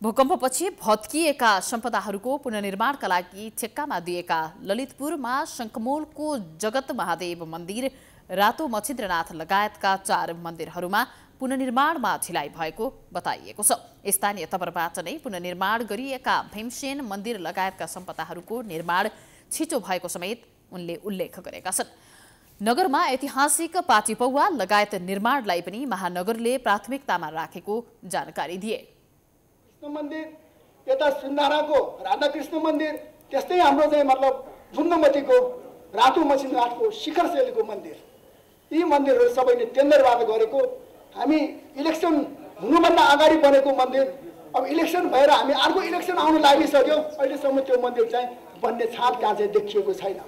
भूकम्पपछि भत्किएका सम्पदाहरूको पुनर्निर्माणका लागि ठेक्कामा दिएका ललितपुरमा शङ्खमूलको जगत महादेव मन्दिर, रातो मच्छिन्द्रनाथ लगायतका 4 मन्दिरहरूमा पुनर्निर्माणमा ढिलाइ भएको बताइएको छ। स्थानीय तवरबाट नै पुनर्निर्माण गरिएका भीमसेन मन्दिर लगायतका सम्पदाहरूको निर्माण छिटो भएको समेत उनले उल्लेख गरेका छन्। नगरमा ऐतिहासिक पाटीपौवा लगायत निर्माणलाई पनि महानगरले प्राथमिकतामा राखेको जानकारी दिए। मन्दिर यता सुन्दाराको राधाकृष्ण मन्दिर, त्यस्तै हाम्रो चाहिँ मतलब झुन्डमतीको रातो मच्छिन्द्रनाथको शिखर शैलीको मन्दिर, यी मन्दिरहरू सबैले टेन्डरबाट गरेको, हामी इलेक्सन हुनुभन्दा अगाडि बनेको मन्दिर, अब इलेक्सन भएर हामी अर्को इलेक्सन आउन लागिसक्यो, अहिलेसम्म त्यो मन्दिर चाहिँ बन्ने छाप त्यहाँ चाहिँ देखिएको छैन।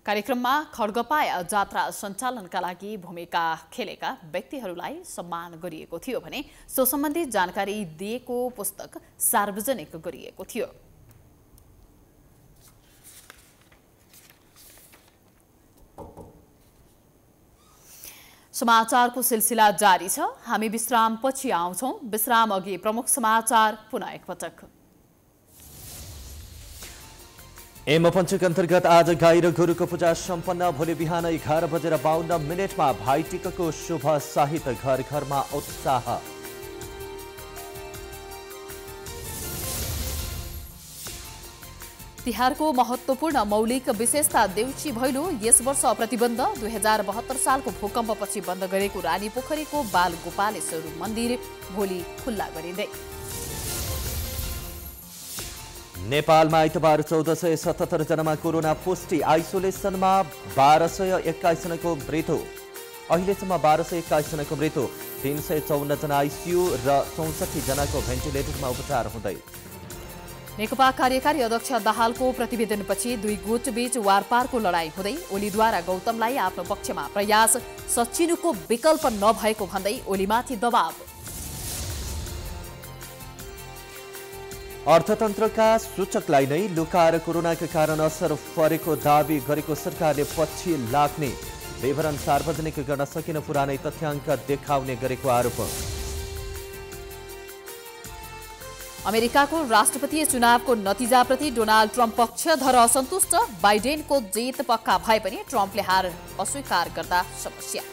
कार्यक्रममा खड्गपाया जात्रा सञ्चालनका लागि भूमिका खेलेका व्यक्तिहरूलाई सम्मान गरिएको थियो भने सो सम्बन्धी जानकारी दिएको पुस्तक सार्वजनिक गरिएको थियो। समाचारको सिलसिला जारी छ। हामी विश्रामपछि आउँछौँ। विश्राम अघि प्रमुख समाचार पुनः एकपटक। एमपञ्चक अन्तर्गत आज गाई र गोरुको पूजा सम्पन्न। भोलि बिहान 11:52 भाइटिकाको शुभ सहित घर घरमा उत्साह। तिहारको महत्त्वपूर्ण मौलिक विशेषता देउची भैलो यस वर्ष प्रतिबन्ध। 2072 सालको भूकम्पपछि बन्द गरेको रानीपोखरीको बालगोपालेश्वर मन्दिर भोलि खुल्ला गरिँदै। नेपालमा आइतबार 1477 जनामा कोरोना पुष्टि। आइसोलेसनमा 1221 जनाको मृत्यु। अहिलेसम्म 1221 जनाको मृत्यु। 354 जना आइसियु र 64 जनाको भेन्टिलेटरमा उपचार हुँदै। नेकपा कार्यकारी अध्यक्ष दाहालको प्रतिवेदनपछि दुई गुटबीच वारपारको लडाईँ हुँदै। ओलीद्वारा गौतमलाई आफ्नो पक्षमा प्रयास सचिनुको विकल्प नभएको भन्दै ओलीमाथि दबाव। अर्थतन्त्रका सूचकलाई नै लुकाएर कोरोनाका कारण असर परेको दावी गरेको सरकारले पछि लाग्ने। विवरण सार्वजनिक गर्न सकिन पुरानै तथ्याङ्क देखाउने गरेको आरोप। अमेरिकाको राष्ट्रपतीय चुनावको नतिजाप्रति डोनाल्ड ट्रम्प पक्षधर असन्तुष्ट। बाइडेनको जित पक्का भए पनि ट्रम्पले हार अस्वीकार गर्दा समस्या।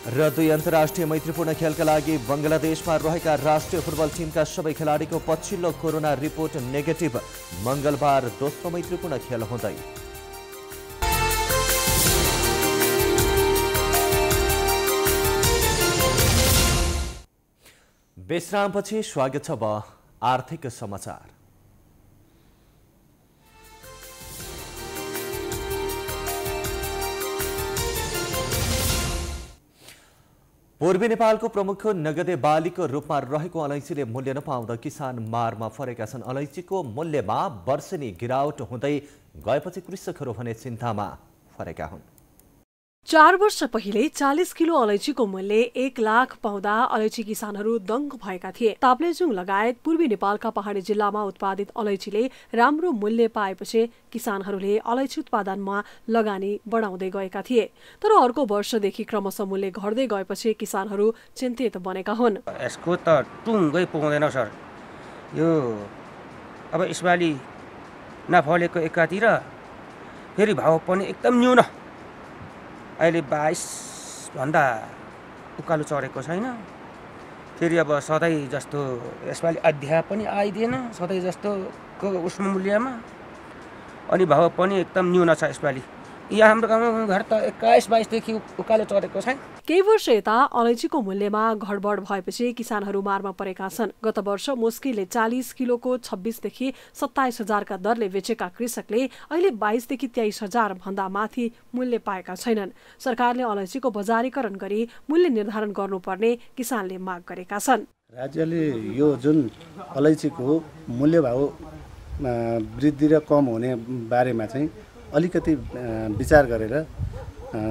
र दुई अन्तर्राष्ट्रिय मैत्रीपूर्ण खेलका लागि बङ्गलादेशमा रहेका राष्ट्रिय फुटबल टिमका सबै खेलाडीको पछिल्लो कोरोना रिपोर्ट नेगेटिभ। मङ्गलबार दोस्रो मैत्रीपूर्ण खेल हुँदै। विश्रामपछि स्वागत छ आर्थिक समाचार। पूर्वी नेपालको प्रमुख नगदे बालीको रूपमा रहेको अलैँचीले मूल्य नपाउँदा किसान मारमा परेका छन्। अलैँचीको मूल्यमा वर्षेनी गिरावट हुँदै गएपछि कृषकहरू भने चिन्तामा परेका हुन्। 4 वर्ष पहिले 40 किलो अलैँचीको मूल्य 1 लाख पाउँदा अलैँची किसानहरू दङ्ग भएका थिए। ताप्लेजुङ लगायत पूर्वी नेपालका पहाडी जिल्लामा उत्पादित अलैँचीले राम्रो मूल्य पाएपछि किसानहरूले अलैँची उत्पादनमा लगानी बढाउँदै गएका थिए। तर अर्को वर्षदेखि क्रमशः मूल्य घट्दै गएपछि किसानहरू चिन्तित बनेका हुन्। यसको त टुङ्गै पुग्दैन सर। यो अब यसपालि नफलेको एकातिर फेरि भाव पनि एकदम न्यून। अहिले 22 भन्दा उकालो चढेको छैन। फेरि अब सधैँ जस्तो यसपालि अध्याय पनि आइदिएन सधैँ जस्तोको उसमा मूल्यमा। अनि भाव पनि एकदम न्यून छ यसपालि। यहाँ हाम्रो गाउँमा घर त 21-22 देखि उकालो चढेको छैन। केही वर्ष यता अलैँचीको मूल्यमा घटबढ भएपछि किसानहरू मारमा परेका छन्। गत वर्ष मुस्किलले 40 किलोको 26 देखि 27 हजारका दरले बेचेका कृषकले अहिले 22 देखि 23 हजार भन्दा माथि मूल्य पाएका छैनन्। सरकारले अलैँचीको बजारीकरण गरी मूल्य निर्धारण गर्नुपर्ने किसानले माग गरेका छन्। राज्यले यो जुन अलैँचीको मूल्यभाव वृद्धि र कम हुने बारेमा चाहिँ अलिकति विचार गरेर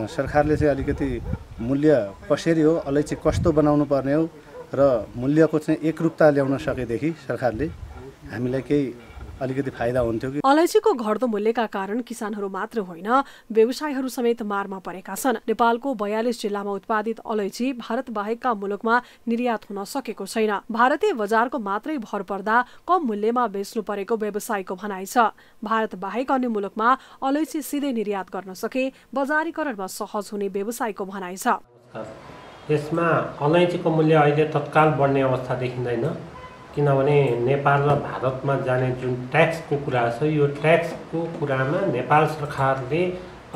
सरकारले चाहिँ अलिकति मूल्य कसरी हो, अलैँची कस्तो बनाउनु पर्ने हो र मूल्यको चाहिँ एकरूपता ल्याउन सकेदेखि सरकारले हामीलाई केही अलिकति फाइदा हुन्थ्यो कि। अलैँचीको घट्दो मूल्यका कारण किसानहरू मात्र होइन व्यवसायीहरू समेत मारमा परेका छन्। नेपालको 42 जिल्लामा उत्पादित अलैँची भारत बाहेकका मुलुकमा निर्यात हुन सकेको छैन। भारतीय बजारको मात्रै भर पर्दा कम मूल्यमा बेच्नु परेको व्यवसायीको भनाइ छ। भारत बाहेक अन्य मुलुकमा अलैँची सिधै निर्यात गर्न सके बजारीकरणमा सहज हुने व्यवसायीको भनाइ छ। यसमा अलैँचीको मूल्य अहिले तत्काल बढ्ने अवस्था देखिँदैन, किनभने नेपाल र भारतमा जाने जुन ट्याक्सको कुरा छ यो ट्याक्सको कुरामा नेपाल सरकारले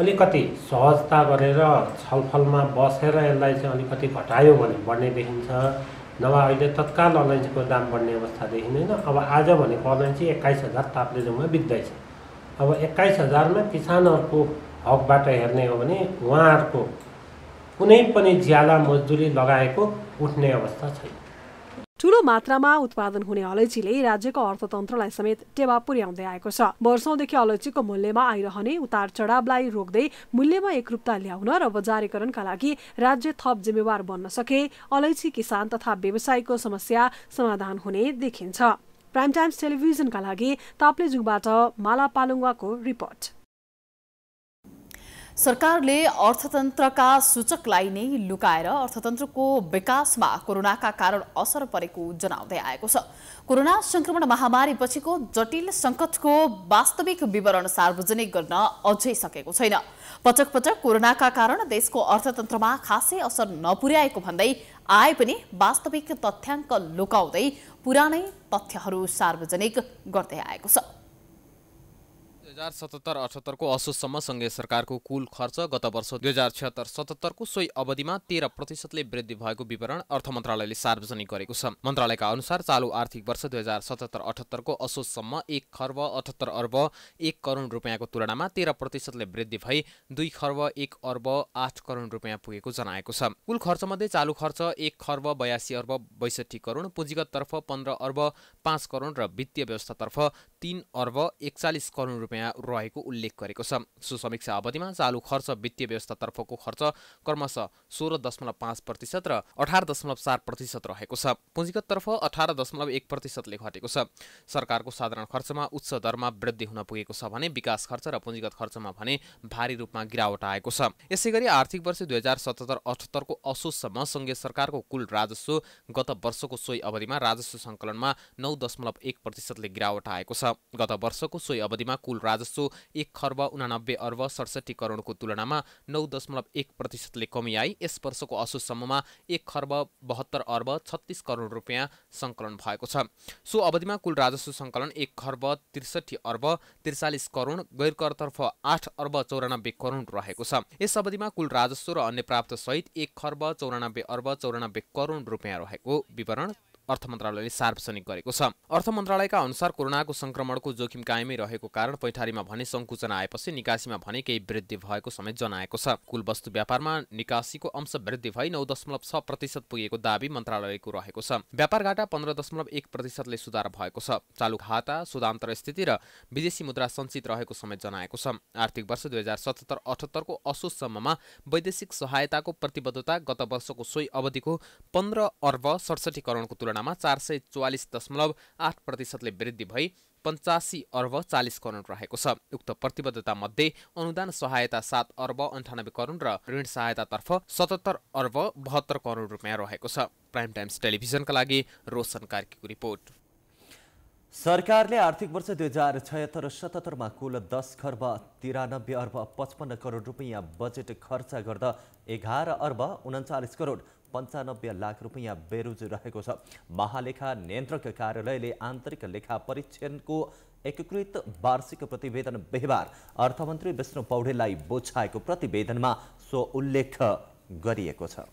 अलिकति सहजता गरेर छलफलमा बसेर यसलाई चाहिँ अलिकति घटायो भने बढ्ने देखिन्छ। नभए अहिले तत्काल अलैँचीको दाम बढ्ने अवस्था देखिँदैन। अब आज भनेको अलैँची 21,000 ताप्लेजुङमा बिक्दैछ। अब 21,000मा किसानहरूको हकबाट हेर्ने हो भने उहाँहरूको कुनै पनि ज्याला मजदुरी लगाएको उठ्ने अवस्था छैन। ठूलो मात्रामा उत्पादन हुने अलैँचीले राज्यको अर्थतन्त्रलाई समेत टेवा पुर्याउँदै आएको छ। वर्षौंदेखि अलैँचीको मूल्यमा आइरहने उतार चढावलाई रोक्दै मूल्यमा एकरूपता ल्याउन र बजारीकरणका लागि राज्य थप जिम्मेवार बन्न सके अलैँची किसान तथा व्यवसायीको समस्या समाधान हुने देखिन्छ। प्राइम टाइम्स टेलिभिजनका लागि ताप्लेजुङबाट माला पालुङवाको रिपोर्ट। सरकारले अर्थतन्त्रका सूचकलाई नै लुकाएर अर्थतन्त्रको विकासमा कोरोनाका कारण असर परेको जनाउँदै आएको छ। कोरोना संक्रमण महामारी पछिको जटिल संकटको वास्तविक विवरण सार्वजनिक गर्न अझै सकेको छैन। पटक पटक कोरोनाका कारण देशको अर्थतन्त्रमा खासै असर नपुर्याएको भन्दै आए पनि वास्तविक तथ्याङ्क लुकाउँदै पुरानै तथ्यहरू सार्वजनिक गर्दै आएको छ। 2077-78 को असोजसम्म संघीय सरकारको कुल खर्च गत वर्ष 2076-77 को सोही अवधिमा 13% वृद्धि भएको विवरण अर्थ मन्त्रालयले सार्वजनिक गरेको छ। मन्त्रालयका अनुसार चालू आर्थिक वर्ष 2077-78 को असोजसम्म 1 खर्ब 78 अर्ब 1 करोड रुपियाँको तुलनामा 13% वृद्धि भई 2 खर्ब 1 अर्ब 8 करोड रुपियाँ पुगेको जनाएको छ। कुल खर्चमध्ये चालू खर्च 1 खर्ब 82 अर्ब 62 करोड, पुँजीगततर्फ 15 अर्ब 5 करोड र वित्तीय व्यवस्थातर्फ 3 अर्ब 41 करोड रुपियाँ रहेको उल्लेख गरेको छ। सुसमीक्षा अवधिमा चालू खर्च वित्तीय व्यवस्थातर्फको खर्च क्रमशः 16.5% र 18.4% रहेको छ। पुँजीगततर्फ 18.1%ले घटेको छ। सरकारको साधारण खर्चमा उच्च दरमा वृद्धि हुन पुगेको छ भने विकास खर्च र पुँजीगत खर्चमा भने भारी रूपमा गिरावट आएको छ। यसैगरी आर्थिक वर्ष 2077-78 को असोजसम्म संघीय सरकारको कुल राजस्व गत वर्षको सोही अवधिमा राजस्व सङ्कलनमा 9.1%ले गिरावट आएको छ। गत वर्षको सोही अवधिमा कुल राजस्व 1 खर्ब 89 अर्ब 67 करोडको तुलनामा 9.1%ले कमी आई। यस वर्षको असोजसम्ममा 1 खर्ब 72 अर्ब 36 करोड रुपियाँ सङ्कलन भएको छ। सो अवधिमा कुल राजस्व सङ्कलन 1 खर्ब 63 अर्ब 43 करोड, गैर करतर्फ 8 अर्ब 94 करोड रहेको छ। यस अवधिमा कुल राजस्व र अन्य प्राप्त सहित 1 खर्ब 94 अर्ब 94 करोड रुपियाँ रहेको विवरण अर्थ मन्त्रालयले सार्वजनिक गरेको छ। अर्थ मन्त्रालयका अनुसार कोरोनाको संक्रमणको जोखिम कायमै रहेको कारण पैठारीमा भने संकुचन आएपछि निकासीमा भने केही वृद्धि भएको समेत जनाएको छ। कुल वस्तु व्यापारमा निकासीको अंश वृद्धि भई 9.6% पुगेको दाबी मन्त्रालयको रहेको छ। व्यापार घाटा 15.1%ले सुधार भएको छ। चालू खाता सुधान्तर स्थिति र विदेशी मुद्रा सञ्चित रहेको समेत जनाएको छ। आर्थिक वर्ष 2077-78 को असोजसम्ममा वैदेशिक सहायताको प्रतिबद्धता गत वर्षको सोही अवधिको 15 अर्ब 67 करोडको तुलनामा 444.8%ले वृद्धि भई 85 अर्ब 40 करोड रहेको छ। उक्त प्रतिबद्धता मध्ये अनुदान सहायता 7 अर्ब 98 करोड र ऋण सहायतातर्फ 77 अर्ब 72 करोड रुपियाँ रहेको छ। प्राइम टाइम्स टेलिभिजनका लागि रोशन कार्कीको रिपोर्ट। सरकारले आर्थिक वर्ष 2076-77 मा कुल 10 खर्ब 93 अर्ब 55 करोड रुपियाँ बजेट खर्च गर्दा 11 अर्ब 39 करोड 95 लाख रुपियाँ बेरोज रहेको छ। महालेखा नियन्त्रक कार्यालयले आन्तरिक लेखा परीक्षणको एकीकृत वार्षिक प्रतिवेदन बिहिबार अर्थमन्त्री विष्णु पौडेललाई बुझाएको प्रतिवेदनमा सो उल्लेख गरिएको छ।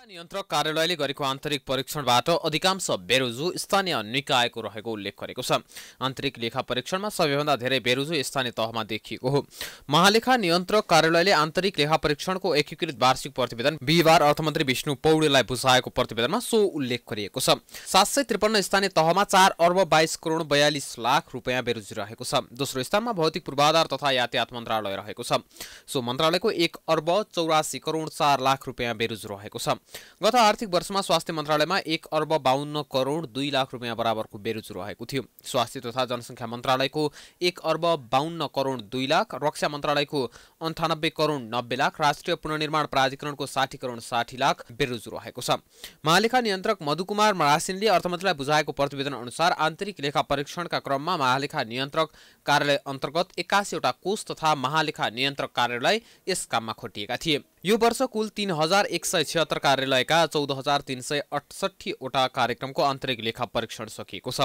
नियन्त्रक कार्यालयले गरेको आन्तरिक परीक्षणबाट अधिकांश बेरोजु स्थानीय निकायको रहेको उल्लेख गरेको छ। आन्तरिक लेखा परीक्षणमा सबैभन्दा धेरै बेरोजु स्थानीय तहमा देखिएको हो। महालेखा नियन्त्रक कार्यालयले आन्तरिक लेखा परीक्षणको एकीकृत वार्षिक प्रतिवेदन बिहिबार अर्थमन्त्री विष्णु पौडेललाई बुझाएको प्रतिवेदनमा सो उल्लेख गरिएको छ। 753 स्थानीय तहमा 4 अर्ब 22 करोड 42 लाख रुपियाँ बेरोजु रहेको छ। दोस्रो स्थानमा भौतिक पूर्वाधार तथा यातायात मन्त्रालय रहेको छ। सो मन्त्रालयको 1 अर्ब 84 करोड 4 लाख रुपियाँ बेरोजु रहेको छ। गत आर्थिक वर्षमा स्वास्थ्य मन्त्रालयमा 1 अर्ब 52 करोड 2 लाख रुपियाँ बराबरको बेरोजु रहेको थियो। स्वास्थ्य तथा जनसङ्ख्या मन्त्रालयको 1 अर्ब 52 करोड 2 लाख, रक्षा मन्त्रालयको 98 करोड 90 लाख, राष्ट्रिय पुनर्निर्माण प्राधिकरणको 60 करोड 60 लाख बेरोजु रहेको छ। महालेखा नियन्त्रक मधुकुमार मरासिनले अर्थमन्त्रीलाई बुझाएको प्रतिवेदन अनुसार आन्तरिक लेखा परीक्षणका क्रममा महालेखा नियन्त्रक कार्यालय अन्तर्गत 81 वटा कोष तथा महालेखा नियन्त्रक कार्यालय यस काममा खटिएका थिए। यो वर्ष कुल 3176 कार्यालयका 14368 वटा कार्यक्रमको आन्तरिक लेखा परीक्षण सकिएको छ।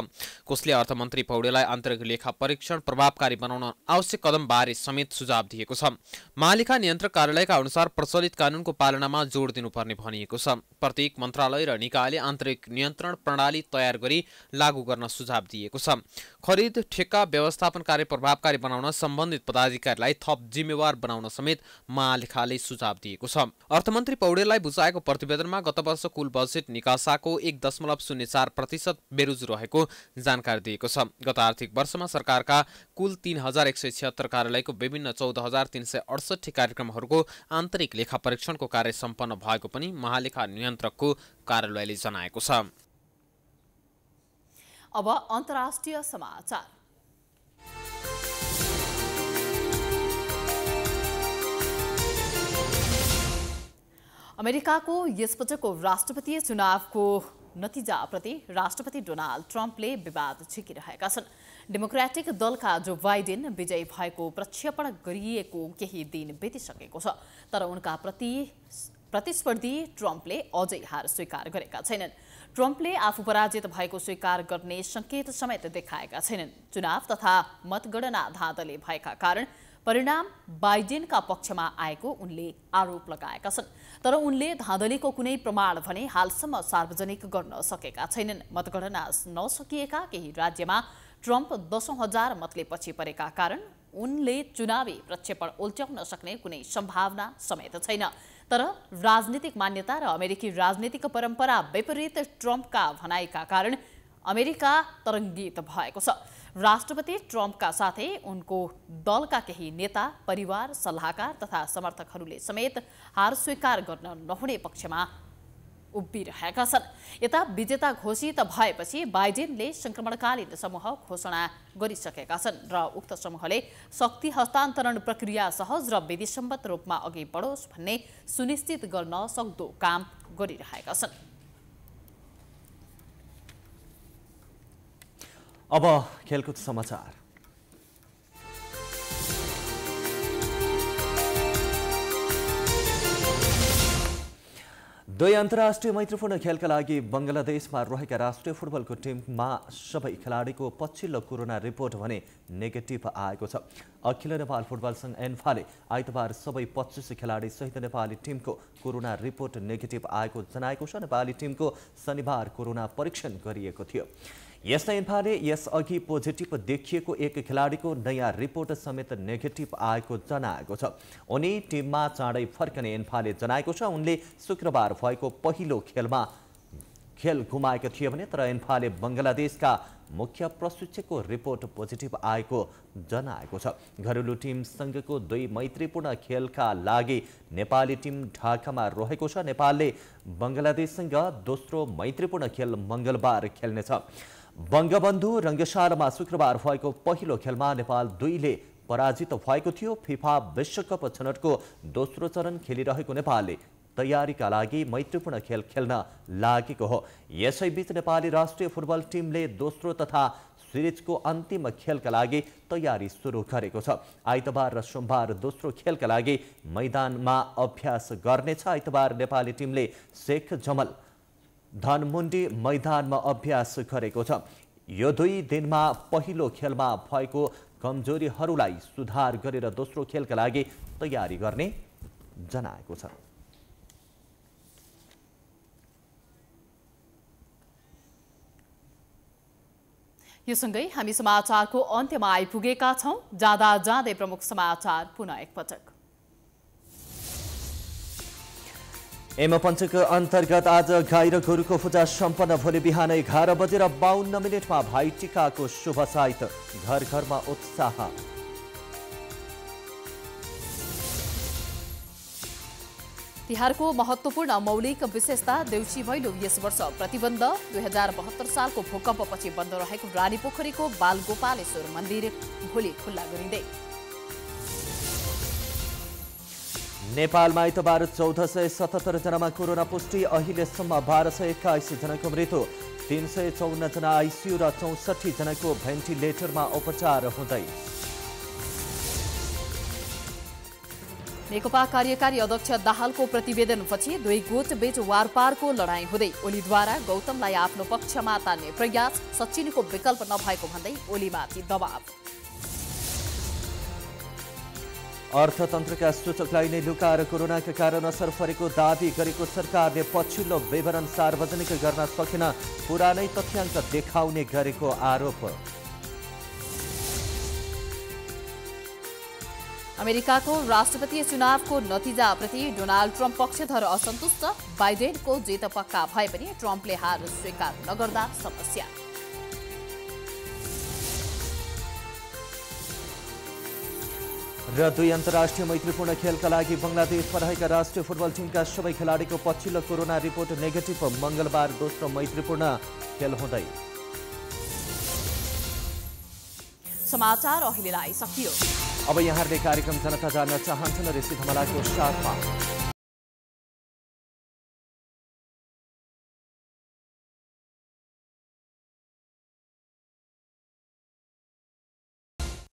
कोषले अर्थमन्त्री पौडेललाई आन्तरिक लेखा परीक्षण प्रभावकारी बनाउन आवश्यक कदमबारे समेत सुझाव दिएको छ। महालेखा नियन्त्रक कार्यालयका अनुसार प्रचलित कानुनको पालनामा जोड दिनुपर्ने भनिएको छ। प्रत्येक मन्त्रालय र निकायले आन्तरिक नियन्त्रण प्रणाली तयार गरी लागू गर्न सुझाव दिएको छ। खरिद ठेक्का व्यवस्थापन कार्य प्रभावकारी बनाउन सम्बन्धित पदाधिकारीलाई थप जिम्मेवार बनाउन समेत महालेखाले सुझाव दिएको छ। अर्थमन्त्री पौडेललाई बुझाएको प्रतिवेदनमा गत वर्ष कुल बजेट निकासाको 1.04% बेरोजु रहेको जानकारी दिएको छ। गत आर्थिक वर्षमा सरकारका कुल 3176 कार्यालयको विभिन्न 14368 कार्यक्रमहरूको आन्तरिक लेखा परीक्षणको कार्य सम्पन्न भएको पनि महालेखा नियन्त्रकको कार्यालयले जनाएको छ। अब अन्तर्राष्ट्रिय समाचार। अमेरिकाको यसपटकको राष्ट्रपतीय चुनावको नतिजाप्रति राष्ट्रपति डोनाल्ड ट्रम्पले विवाद झिकिरहेका छन्। डेमोक्रेटिक दलका जो बाइडेन विजयी भएको प्रक्षेपण गरिएको केही दिन बितिसकेको छ, तर उनका प्रतिस्पर्धी ट्रम्पले अझै हार स्वीकार गरेका छैनन्। ट्रम्पले आफू पराजित भएको स्वीकार गर्ने संकेत समेत देखाएका छैनन्। चुनाव तथा मतगणना धाँधली भएका कारण परिणाम बाइडेनका पक्षमा आएको उनले आरोप लगाएका छन्, तर उनले धाँधलीको कुनै प्रमाण भने हालसम्म सार्वजनिक गर्न सकेका छैनन्। मतगणना नसकिएका केही राज्यमा ट्रम्प 10,000 मतले पछि परेका कारण उनले चुनावी प्रक्षेपण उल्ट्याउन सक्ने कुनै सम्भावना समेत छैन। तर राजनीतिक मान्यता र अमेरिकी राजनीतिक परम्परा विपरीत ट्रम्पका भनाइका कारण अमेरिका तरङ्गित भएको छ। राष्ट्रपति ट्रम्पका साथै उनको दलका केही नेता, परिवार, सल्लाहकार तथा समर्थकहरूले समेत हार स्वीकार गर्न नहुने पक्षमा उभिरहेका छन्। यता विजेता घोषित भएपछि बाइडेनले संक्रमणकालीन समूह घोषणा गरिसकेका छन् र उक्त समूहले शक्ति हस्तान्तरण प्रक्रिया सहज र विधिसम्मत रूपमा अघि बढोस् भन्ने सुनिश्चित गर्न सक्दो काम गरिरहेका छन्। अब खेलकुद समाचार। दुई अन्तर्राष्ट्रिय मैत्रीपूर्ण खेलका लागि बंगलादेशमा रहेका राष्ट्रिय फुटबलको टिममा सबै खेलाडीको पछिल्लो कोरोना रिपोर्ट भने नेगेटिभ आएको छ। अखिल नेपाल फुटबल संघ एन्फाले आइतबार सबै 25 खेलाडी सहित नेपाली टिमको कोरोना रिपोर्ट नेगेटिभ आएको जनाएको छ। नेपाली टिमको शनिबार कोरोना परीक्षण गरिएको थियो। यस्तै एन्फाले यसअघि पोजिटिभ देखिएको एक खेलाडीको नयाँ रिपोर्ट समेत नेगेटिभ आएको जनाएको छ। उनी टिममा चाँडै फर्कने एन्फाले जनाएको छ। उनले शुक्रबार भएको पहिलो खेलमा खेल गुमाएको थियो भने तर एन्फाले बंगलादेशका मुख्य प्रशिक्षकको रिपोर्ट पोजिटिभ आएको जनाएको छ। घरेलु टिमसँगको दुई मैत्रीपूर्ण खेलका लागि नेपाली टिम ढाकामा रहेको छ। नेपालले बंगलादेशसँग दोस्रो मैत्रीपूर्ण खेल मंगलबार खेल्नेछ। बंगबन्धु रङ्गशालामा शुक्रबार भएको पहिलो खेलमा नेपाल 2ले पराजित भएको थियो। फिफा विश्वकप छनौटको दोस्रो चरण खेलिरहेको नेपालले तयारीका लागि मैत्रीपूर्ण खेल खेल्न लागेको हो। यसैबीच नेपाली राष्ट्रिय फुटबल टिमले दोस्रो तथा सिरिजको अन्तिम खेलका लागि तयारी सुरु गरेको छ। आइतबार र सोमबार दोस्रो खेलका लागि मैदानमा अभ्यास गर्नेछ। आइतबार नेपाली टिमले शेख जमल धानमुण्डी मैदानमा अभ्यास गरेको छ। यो 2 दिनमा पहिलो खेलमा भएको कमजोरीहरूलाई सुधार गरेर दोस्रो खेलका लागि तयारी गर्ने जनाएको छ। यो सँगै हामी समाचारको अन्त्यमा आइपुगेका छौं। जाँदा जाँदै प्रमुख समाचार पुनः एकपटक। एमपञ्चक अन्तर्गत आज गाई र गोरुको पूजा सम्पन्न। भोलि बिहान 11:52 भाइटिकाको शुभ साइत। घर घरमा उत्साह। तिहारको महत्त्वपूर्ण मौलिक विशेषता देउसी भैलो यस वर्ष प्रतिबन्ध। 2072 सालको भूकम्पपछि बन्द रहेको रानीपोखरीको बालगोपालेश्वर मन्दिर भोलि खुल्ला गरिँदै। नेपालमा आइतबार 1477 जनामा कोरोना पुष्टि। अहिलेसम्म 1221 जनाको मृत्यु। 354 जना आइसियु र 64 जनाको भेन्टिलेटरमा उपचार हुँदै। नेकपा कार्यकारी अध्यक्ष दाहालको प्रतिवेदनपछि दुई गुटबीच वारपारको लडाईँ हुँदै। ओलीद्वारा गौतमलाई आफ्नो पक्षमा तान्ने प्रयास। सचिनको विकल्प नभएको भन्दै ओलीमाथि दबाव। अर्थतन्त्रका सूचकलाई नै लुकाएर कोरोनाका कारण असर परेको दावी गरेको सरकारले पछिल्लो विवरण सार्वजनिक गर्न सकेन। पुरानै तथ्याङ्क देखाउने गरेको आरोप। अमेरिकाको राष्ट्रपतीय चुनावको नतिजाप्रति डोनाल्ड ट्रम्प पक्षधर असन्तुष्ट। बाइडेनको जित पक्का भए पनि ट्रम्पले हार स्वीकार नगर्दा समस्या। र 2 अन्तर्राष्ट्रिय मैत्रीपूर्ण खेलका लागि बंगलादेशमा रहेका राष्ट्रिय फुटबल टिमका सबै खेलाडीको पछिल्लो कोरोना रिपोर्ट नेगेटिभ। मंगलबार दोस्रो मैत्रीपूर्ण खेल हुँदै। समाचार अहिलेलाई सकियो। अब यहाँहरूले कार्यक्रम जनता जान्न चाहन्छन् ऋषि धमलाको साथमा